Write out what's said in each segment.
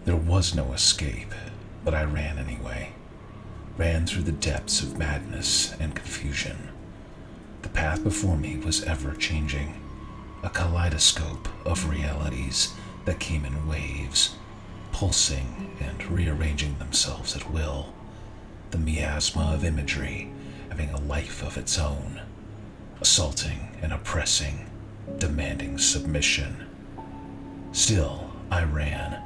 There was no escape, but I ran anyway. Ran through the depths of madness and confusion. The path before me was ever-changing, a kaleidoscope of realities that came in waves, pulsing and rearranging themselves at will, the miasma of imagery having a life of its own, assaulting and oppressing, demanding submission. Still, I ran,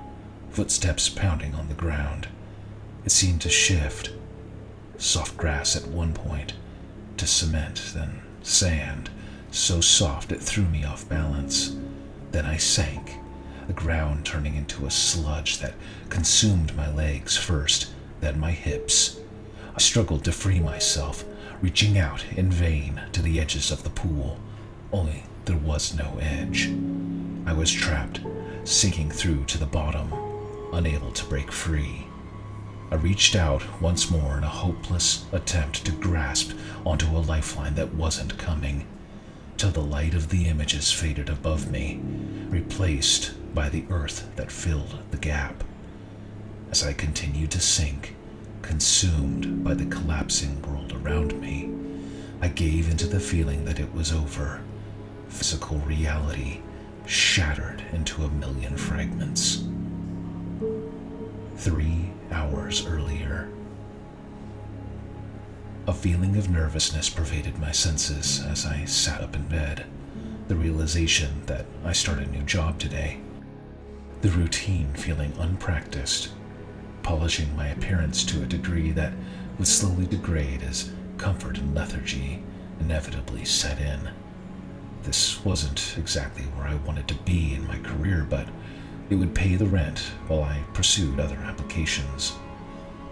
footsteps pounding on the ground. It seemed to shift. Soft grass at one point, to cement, then sand, so soft it threw me off balance. Then I sank, the ground turning into a sludge that consumed my legs first, then my hips. I struggled to free myself, reaching out in vain to the edges of the pool, only there was no edge. I was trapped, sinking through to the bottom, unable to break free. I reached out once more in a hopeless attempt to grasp onto a lifeline that wasn't coming, till the light of the images faded above me, replaced by the earth that filled the gap. As I continued to sink, consumed by the collapsing world around me, I gave into the feeling that it was over. Physical reality shattered into a million fragments. 3 hours earlier. A feeling of nervousness pervaded my senses as I sat up in bed, the realization that I started a new job today, the routine feeling unpracticed, polishing my appearance to a degree that would slowly degrade as comfort and lethargy inevitably set in. This wasn't exactly where I wanted to be in my career, but it would pay the rent while I pursued other applications.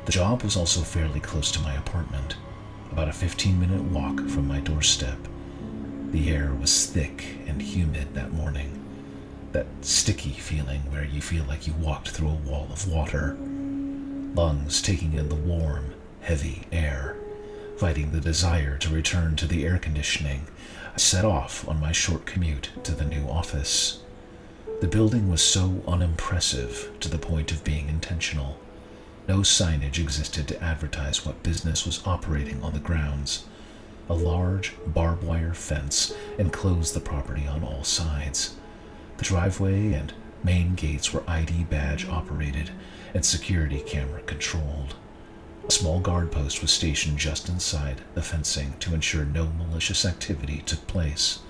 The job was also fairly close to my apartment, about a 15-minute walk from my doorstep. The air was thick and humid that morning, that sticky feeling where you feel like you walked through a wall of water, lungs taking in the warm, heavy air. Fighting the desire to return to the air conditioning, I set off on my short commute to the new office. The building was so unimpressive to the point of being intentional. No signage existed to advertise what business was operating on the grounds. A large barbed wire fence enclosed the property on all sides. The driveway and main gates were ID badge operated and security camera controlled. A small guard post was stationed just inside the fencing to ensure no malicious activity took place.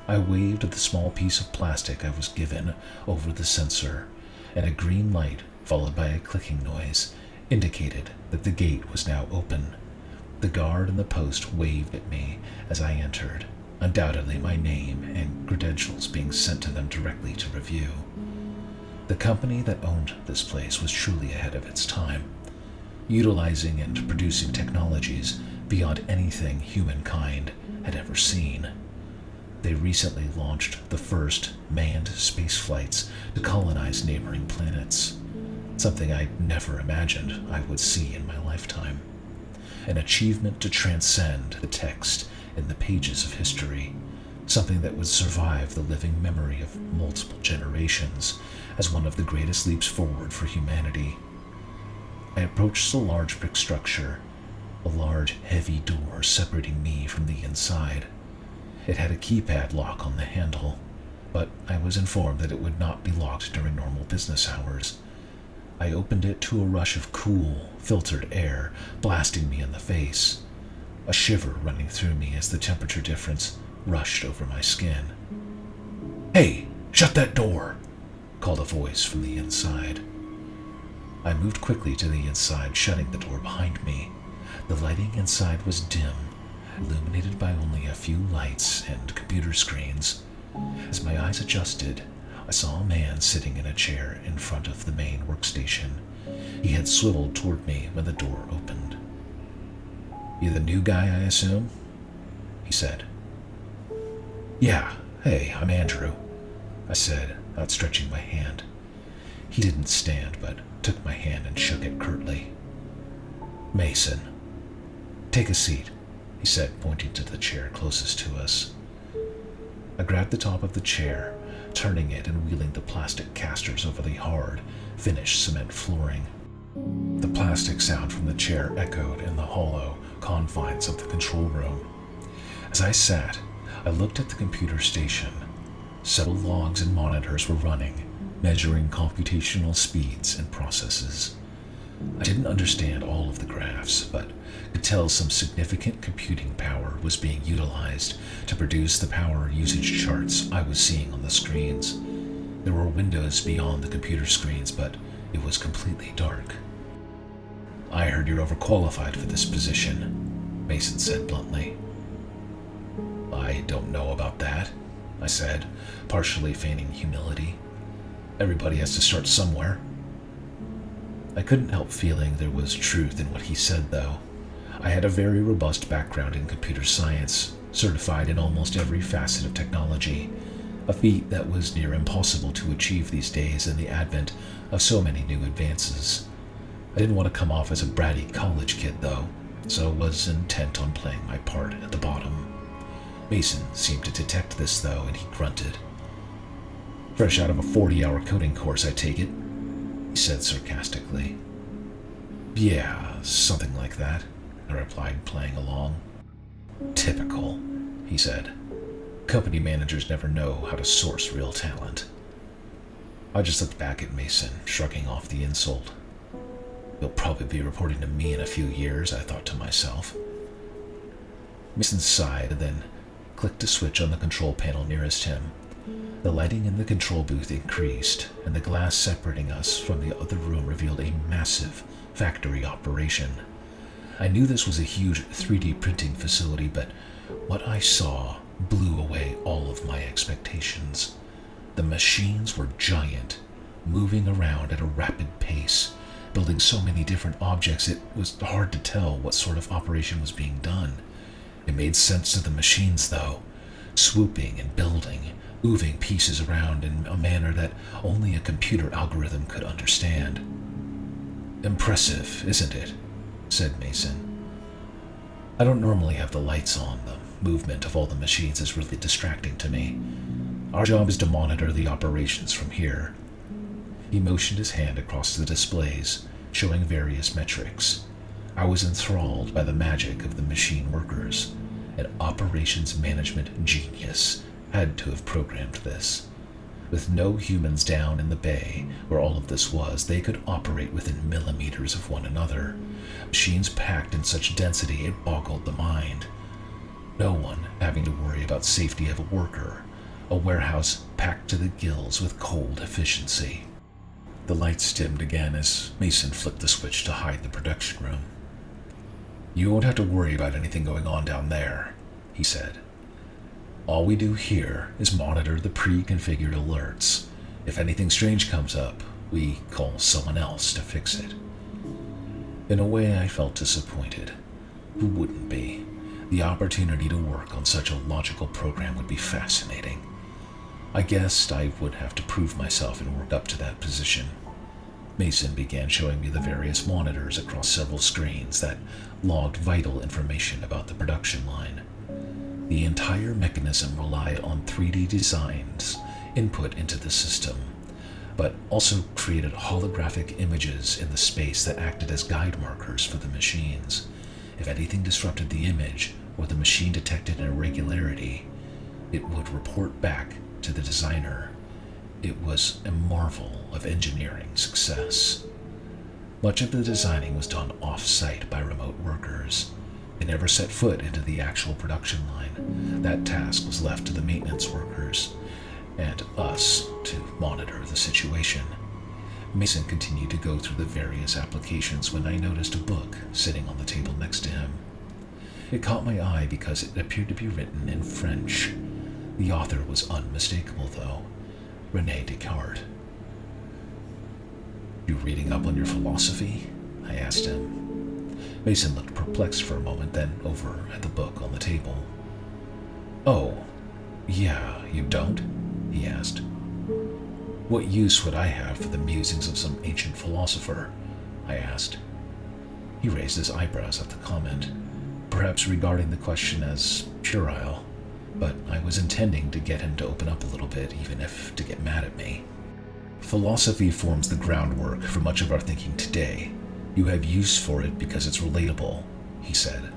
I waved at the small piece of plastic I was given over the sensor, and a green light, followed by a clicking noise, indicated that the gate was now open. The guard in the post waved at me as I entered, undoubtedly my name and credentials being sent to them directly to review. The company that owned this place was truly ahead of its time, utilizing and producing technologies beyond anything humankind had ever seen. They recently launched the first manned space flights to colonize neighboring planets, something I never imagined I would see in my lifetime. An achievement to transcend the text in the pages of history, something that would survive the living memory of multiple generations as one of the greatest leaps forward for humanity. I approached the large brick structure, a large, heavy door separating me from the inside. It had a keypad lock on the handle, but I was informed that it would not be locked during normal business hours. I opened it to a rush of cool, filtered air blasting me in the face, a shiver running through me as the temperature difference rushed over my skin. "Hey, shut that door!" called a voice from the inside. I moved quickly to the inside, shutting the door behind me. The lighting inside was dim, illuminated by only a few lights and computer screens. As my eyes adjusted, I saw a man sitting in a chair in front of the main workstation. He had swiveled toward me when the door opened. "You the new guy, I assume?" he said. "Yeah, hey, I'm Andrew," I said, outstretching my hand. He didn't stand, but took my hand and shook it curtly. "Mason. Take a seat," he said, pointing to the chair closest to us. I grabbed the top of the chair, turning it and wheeling the plastic casters over the hard, finished cement flooring. The plastic sound from the chair echoed in the hollow confines of the control room. As I sat, I looked at the computer station. Several logs and monitors were running, measuring computational speeds and processes. I didn't understand all of the graphs, but could tell some significant computing power was being utilized to produce the power usage charts I was seeing on the screens. There were windows beyond the computer screens, but it was completely dark. "I heard you're overqualified for this position," Mason said bluntly. "I don't know about that," I said, partially feigning humility. "Everybody has to start somewhere." I couldn't help feeling there was truth in what he said, though. I had a very robust background in computer science, certified in almost every facet of technology, a feat that was near impossible to achieve these days in the advent of so many new advances. I didn't want to come off as a bratty college kid, though, so was intent on playing my part at the bottom. Mason seemed to detect this, though, and he grunted. "Fresh out of a 40-hour coding course, I take it?" he said sarcastically. "Yeah, something like that," I replied, playing along. "Typical," he said. "Company managers never know how to source real talent." I just looked back at Mason, shrugging off the insult. "You'll probably be reporting to me in a few years," I thought to myself. Mason sighed and then clicked a switch on the control panel nearest him. The lighting in the control booth increased, and the glass separating us from the other room revealed a massive factory operation. I knew this was a huge 3D printing facility, but what I saw blew away all of my expectations. The machines were giant, moving around at a rapid pace, building so many different objects it was hard to tell what sort of operation was being done. It made sense to the machines, though, swooping and building, moving pieces around in a manner that only a computer algorithm could understand. "Impressive, isn't it?" said Mason. "I don't normally have the lights on. The movement of all the machines is really distracting to me. Our job is to monitor the operations from here." He motioned his hand across the displays, showing various metrics. I was enthralled by the magic of the machine workers. An operations management genius had to have programmed this. With no humans down in the bay where all of this was, they could operate within millimeters of one another. Machines packed in such density it boggled the mind. No one having to worry about safety of a worker. A warehouse packed to the gills with cold efficiency. The lights dimmed again as Mason flicked the switch to hide the production room. "You won't have to worry about anything going on down there," he said. "All we do here is monitor the pre-configured alerts. If anything strange comes up, we call someone else to fix it." In a way, I felt disappointed. Who wouldn't be? The opportunity to work on such a logical program would be fascinating. I guessed I would have to prove myself and work up to that position. Mason began showing me the various monitors across several screens that logged vital information about the production line. The entire mechanism relied on 3D designs input into the system, but also created holographic images in the space that acted as guide markers for the machines. If anything disrupted the image or the machine detected an irregularity, it would report back to the designer. It was a marvel of engineering success. Much of the designing was done off-site by remote workers. They never set foot into the actual production line. That task was left to the maintenance workers and us to monitor the situation. Mason continued to go through the various applications when I noticed a book sitting on the table next to him. It caught my eye because it appeared to be written in French. The author was unmistakable, though. René Descartes. "You reading up on your philosophy?" I asked him. Mason looked perplexed for a moment, then over at the book on the table. "Oh, yeah, you don't?" he asked. "What use would I have for the musings of some ancient philosopher?" I asked. He raised his eyebrows at the comment, perhaps regarding the question as puerile, but I was intending to get him to open up a little bit, even if to get mad at me. Philosophy forms the groundwork for much of our thinking today. You have use for it because it's relatable, he said.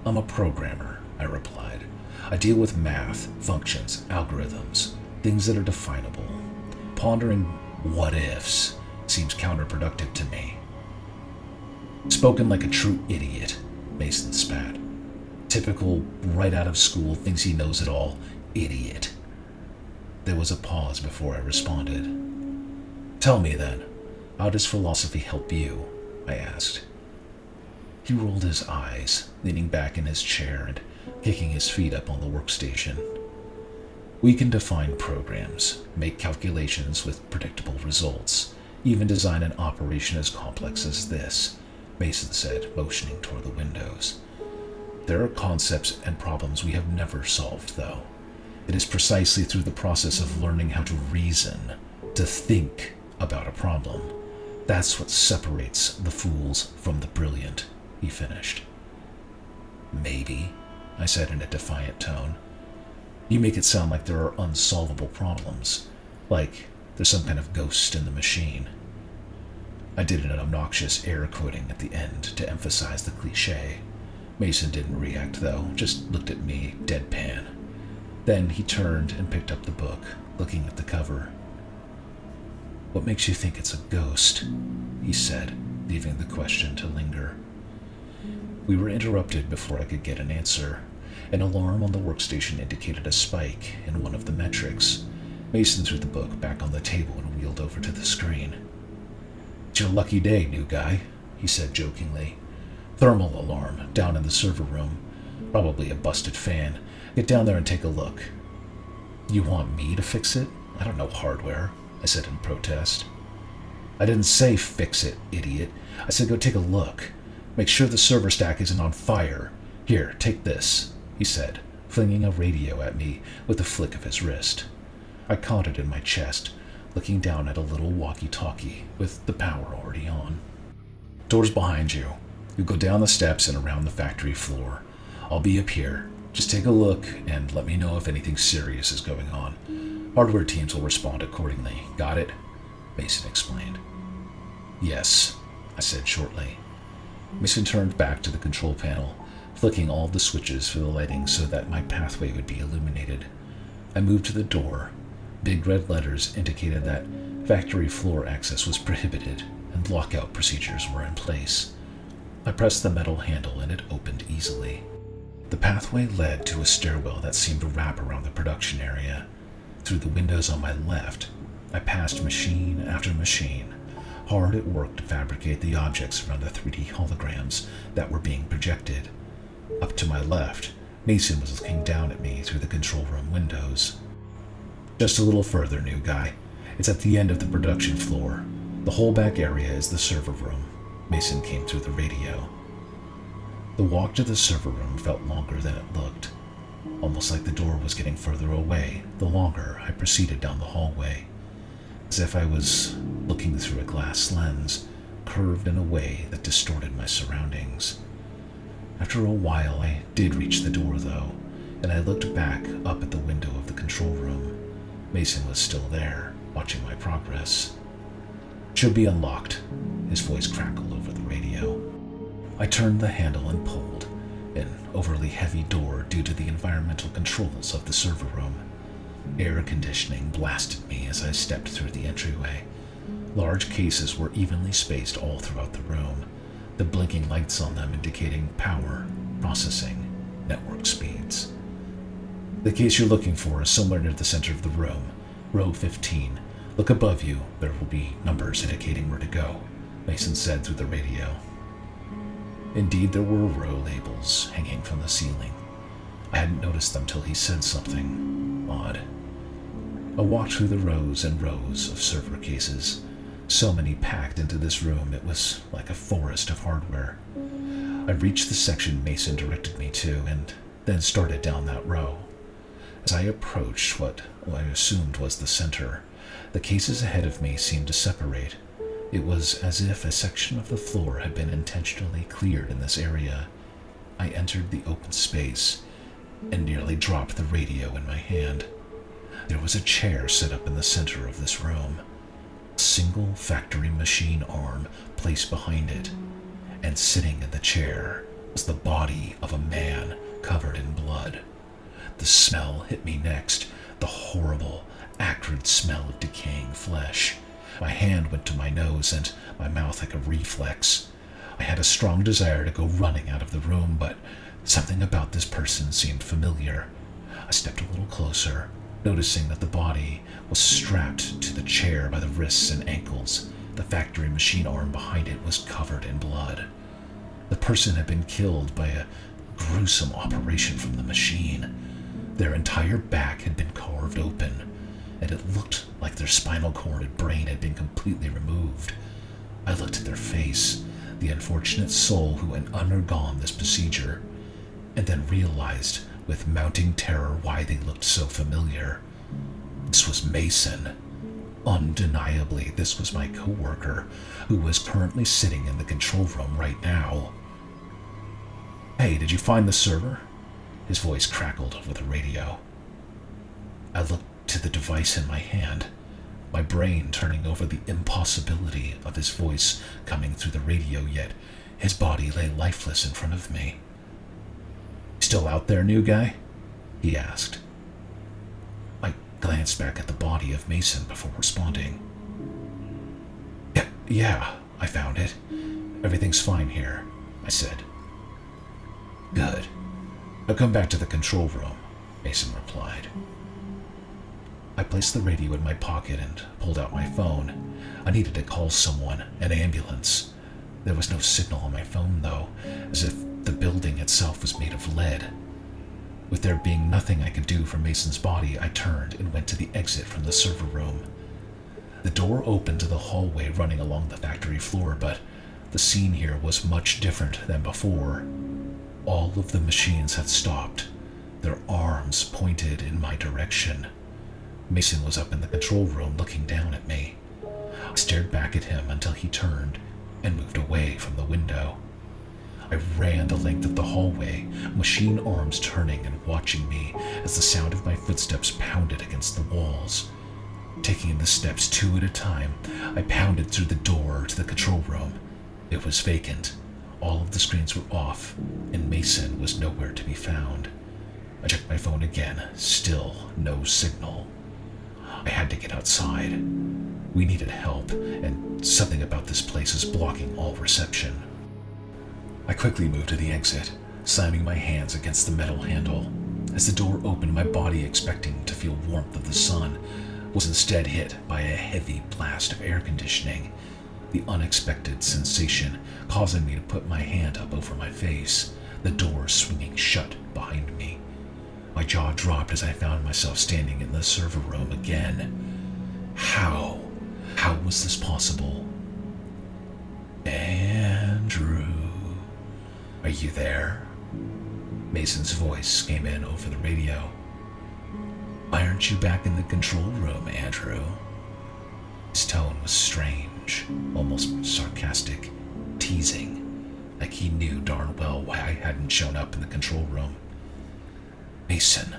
I'm a programmer, I replied. I deal with math, functions, algorithms, things that are definable. Pondering what-ifs seems counterproductive to me. Spoken like a true idiot, Mason spat. Typical, right out of school, thinks he knows it all, idiot. There was a pause before I responded. Tell me then, how does philosophy help you? I asked. He rolled his eyes, leaning back in his chair and kicking his feet up on the workstation. We can define programs, make calculations with predictable results, even design an operation as complex as this, Mason said, motioning toward the windows. There are concepts and problems we have never solved, though. It is precisely through the process of learning how to reason, to think about a problem. That's what separates the fools from the brilliant, he finished. Maybe, I said in a defiant tone. You make it sound like there are unsolvable problems, like there's some kind of ghost in the machine. I did an obnoxious air quoting at the end to emphasize the cliché. Mason didn't react, though, just looked at me, deadpan. Then he turned and picked up the book, looking at the cover. What makes you think it's a ghost? He said, leaving the question to linger. We were interrupted before I could get an answer. An alarm on the workstation indicated a spike in one of the metrics. Mason threw the book back on the table and wheeled over to the screen. It's your lucky day, new guy, he said jokingly. Thermal alarm down in the server room. Probably a busted fan. Get down there and take a look. You want me to fix it? I don't know hardware, I said in protest. I didn't say fix it, idiot. I said go take a look. Make sure the server stack isn't on fire. Here, take this, he said, flinging a radio at me with a flick of his wrist. I caught it in my chest, looking down at a little walkie-talkie with the power already on. Door's behind you. You go down the steps and around the factory floor. I'll be up here. Just take a look and let me know if anything serious is going on. Hardware teams will respond accordingly. Got it? Mason explained. Yes, I said shortly. Mason turned back to the control panel, flicking all the switches for the lighting so that my pathway would be illuminated. I moved to the door. Big red letters indicated that factory floor access was prohibited and lockout procedures were in place. I pressed the metal handle and it opened easily. The pathway led to a stairwell that seemed to wrap around the production area. Through the windows on my left, I passed machine after machine, hard at work to fabricate the objects around the 3D holograms that were being projected. Up to my left, Mason was looking down at me through the control room windows. Just a little further, new guy. It's at the end of the production floor. The whole back area is the server room. Mason came through the radio. The walk to the server room felt longer than it looked. Almost like the door was getting further away, the longer I proceeded down the hallway. As if I was looking through a glass lens, curved in a way that distorted my surroundings. After a while, I did reach the door, though, and I looked back up at the window of the control room. Mason was still there, watching my progress. Should be unlocked, his voice crackled over the radio. I turned the handle and pulled, an overly heavy door due to the environmental controls of the server room. Air conditioning blasted me as I stepped through the entryway. Large cases were evenly spaced all throughout the room, the blinking lights on them indicating power, processing, network speeds. The case you're looking for is somewhere near the center of the room, row 15. Look above you, there will be numbers indicating where to go, Mason said through the radio. Indeed, there were row labels hanging from the ceiling. I hadn't noticed them till he said something odd. I walked through the rows and rows of server cases, so many packed into this room it was like a forest of hardware. I reached the section Mason directed me to and then started down that row. As I approached what I assumed was the center, the cases ahead of me seemed to separate. It was as if a section of the floor had been intentionally cleared in this area. I entered the open space and nearly dropped the radio in my hand. There was a chair set up in the center of this room, a single factory machine arm placed behind it, and sitting in the chair was the body of a man covered in blood. The smell hit me next, the horrible, acrid smell of decaying flesh. My hand went to my nose and my mouth like a reflex. I had a strong desire to go running out of the room, but something about this person seemed familiar. I stepped a little closer, noticing that the body was strapped to the chair by the wrists and ankles. The factory machine arm behind it was covered in blood. The person had been killed by a gruesome operation from the machine. Their entire back had been carved open, and it looked like their spinal cord and brain had been completely removed. I looked at their face, the unfortunate soul who had undergone this procedure, and then realized with mounting terror why they looked so familiar. This was Mason. Undeniably, this was my coworker, who was currently sitting in the control room right now. "Hey, did you find the server?" His voice crackled over the radio. I looked to the device in my hand, my brain turning over the impossibility of his voice coming through the radio, yet his body lay lifeless in front of me. "Still out there, new guy?" he asked. I glanced back at the body of Mason before responding. Yeah, I found it. Everything's fine here," I said. "Good. Now come back to the control room," Mason replied. I placed the radio in my pocket and pulled out my phone. I needed to call someone, an ambulance. There was no signal on my phone, though, as if the building itself was made of lead. With there being nothing I could do for Mason's body, I turned and went to the exit from the server room. The door opened to the hallway running along the factory floor, but the scene here was much different than before. All of the machines had stopped, their arms pointed in my direction. Mason was up in the control room looking down at me. I stared back at him until he turned and moved away from the window. I ran the length of the hallway, machine arms turning and watching me as the sound of my footsteps pounded against the walls. Taking the steps two at a time, I pounded through the door to the control room. It was vacant. All of the screens were off, and Mason was nowhere to be found. I checked my phone again, still no signal. I had to get outside. We needed help, and something about this place is blocking all reception. I quickly moved to the exit, slamming my hands against the metal handle. As the door opened, my body, expecting to feel warmth of the sun, was instead hit by a heavy blast of air conditioning, the unexpected sensation causing me to put my hand up over my face, the door swinging shut behind me. My jaw dropped as I found myself standing in the server room again. How? How was this possible? "Andrew, are you there?" Mason's voice came in over the radio. "Why aren't you back in the control room, Andrew?" His tone was strange, almost sarcastic, teasing, like he knew darn well why I hadn't shown up in the control room. "Mason,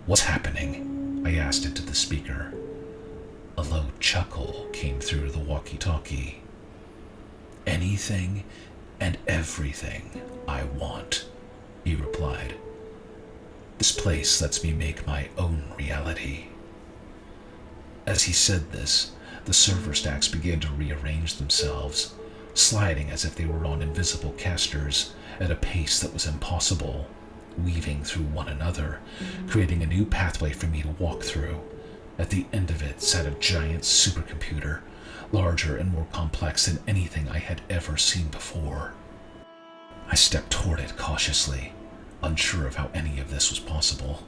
what's happening?" I asked into the speaker. A low chuckle came through the walkie-talkie. "Anything and everything I want," he replied. "This place lets me make my own reality." As he said this, the server stacks began to rearrange themselves, sliding as if they were on invisible casters at a pace that was impossible, weaving through one another, creating a new pathway for me to walk through. At the end of it sat a giant supercomputer, larger and more complex than anything I had ever seen before. I stepped toward it cautiously, unsure of how any of this was possible.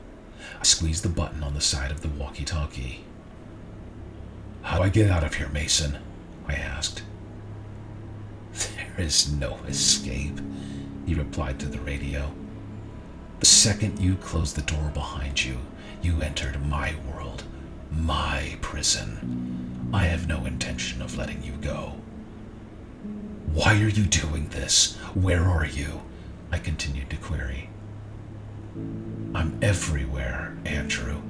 I squeezed the button on the side of the walkie-talkie. "How do I get out of here, Mason?" I asked. "There is no escape," he replied to the radio. "The second you closed the door behind you, you entered my world, my prison. I have no intention of letting you go." "Why are you doing this? Where are you?" I continued to query. "I'm everywhere, Andrew.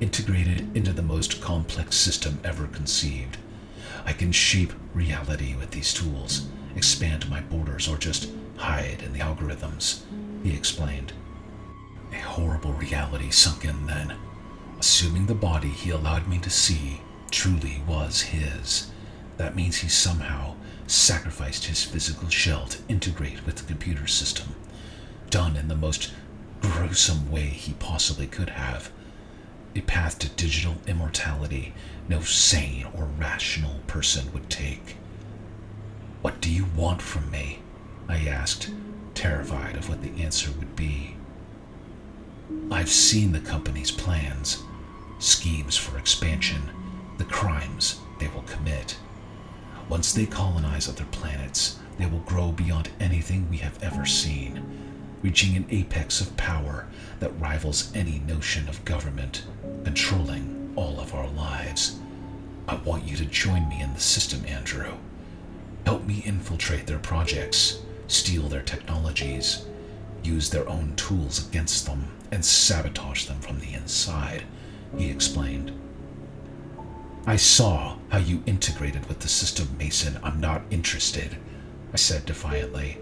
integrated into the most complex system ever conceived. I can shape reality with these tools, expand my borders, or just hide in the algorithms, he explained. A horrible reality sunk in then. Assuming the body he allowed me to see truly was his, that means he somehow sacrificed his physical shell to integrate with the computer system, done in the most gruesome way he possibly could have. A path to digital immortality no sane or rational person would take. "What do you want from me?" I asked, terrified of what the answer would be. "I've seen the company's plans, schemes for expansion, the crimes they will commit. Once they colonize other planets, they will grow beyond anything we have ever seen, reaching an apex of power that rivals any notion of government, controlling all of our lives. I want you to join me in the system, Andrew. Help me infiltrate their projects, steal their technologies, use their own tools against them, and sabotage them from the inside," he explained. "I saw how you integrated with the system, Mason. I'm not interested," I said defiantly.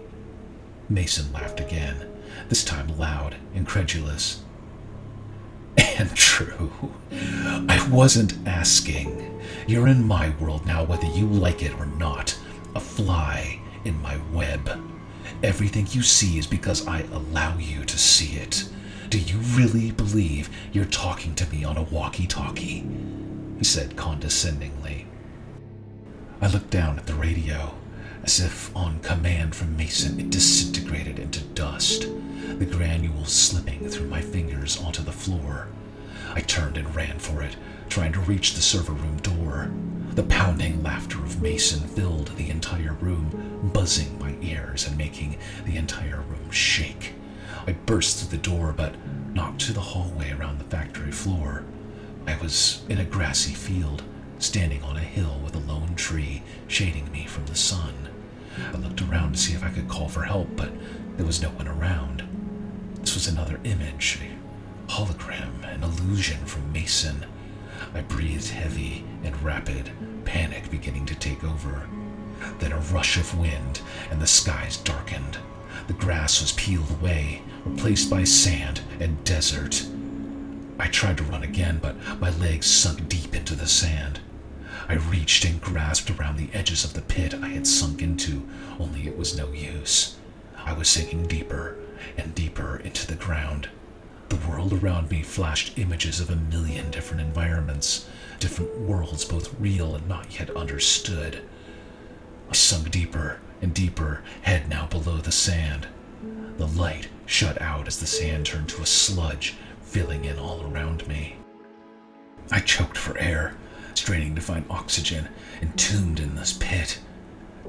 Mason laughed again, this time loud, incredulous. "Andrew, I wasn't asking. You're in my world now, whether you like it or not. A fly in my web. Everything you see is because I allow you to see it. Do you really believe you're talking to me on a walkie-talkie?" he said condescendingly. I looked down at the radio. As if on command from Mason, it disintegrated into dust, the granules slipping through my fingers onto the floor. I turned and ran for it, trying to reach the server room door. The pounding laughter of Mason filled the entire room, buzzing my ears and making the entire room shake. I burst through the door, but not to the hallway around the factory floor. I was in a grassy field, standing on a hill with a lone tree shading me from the sun. I looked around to see if I could call for help, but there was no one around. This was another image, a hologram, an illusion from Mason. I breathed heavy and rapid, panic beginning to take over. Then a rush of wind, and the skies darkened. The grass was peeled away, replaced by sand and desert. I tried to run again, but my legs sunk deep into the sand. I reached and grasped around the edges of the pit I had sunk into, only it was no use. I was sinking deeper and deeper into the ground. The world around me flashed images of a million different environments, different worlds, both real and not yet understood. I sunk deeper and deeper, head now below the sand. The light shut out as the sand turned to a sludge, filling in all around me. I choked for air, straining to find oxygen, entombed in this pit.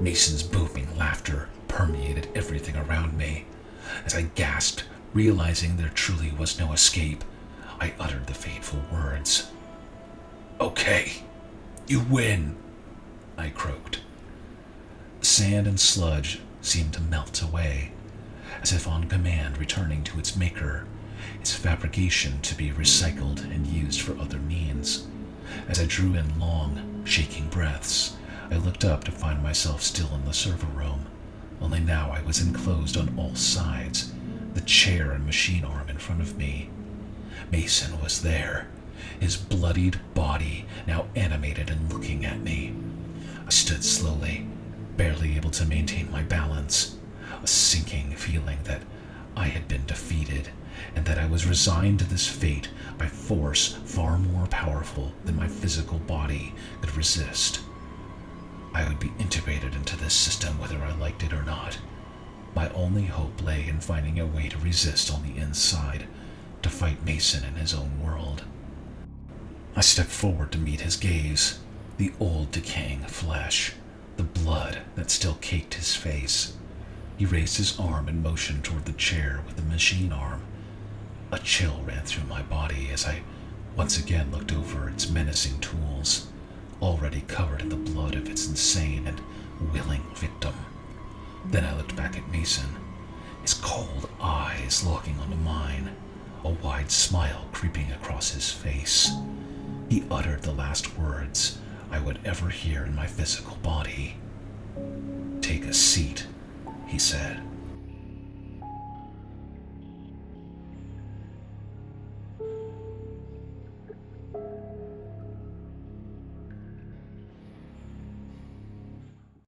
Mason's booming laughter permeated everything around me. As I gasped, realizing there truly was no escape, I uttered the fateful words. "Okay, you win," I croaked. Sand and sludge seemed to melt away, as if on command returning to its maker, its fabrication to be recycled and used for other means. As I drew in long, shaking breaths, I looked up to find myself still in the server room, only now I was enclosed on all sides, the chair and machine arm in front of me. Mason was there, his bloodied body now animated and looking at me. I stood slowly, barely able to maintain my balance, a sinking feeling that I had been defeated, and that I was resigned to this fate by force far more powerful than my physical body could resist. I would be integrated into this system whether I liked it or not. My only hope lay in finding a way to resist on the inside, to fight Mason in his own world. I stepped forward to meet his gaze, the old decaying flesh, the blood that still caked his face. He raised his arm and motioned toward the chair with the machine arm. A chill ran through my body as I once again looked over its menacing tools, already covered in the blood of its insane and willing victim. Then I looked back at Mason, his cold eyes locking onto mine, a wide smile creeping across his face. He uttered the last words I would ever hear in my physical body. "Take a seat," he said.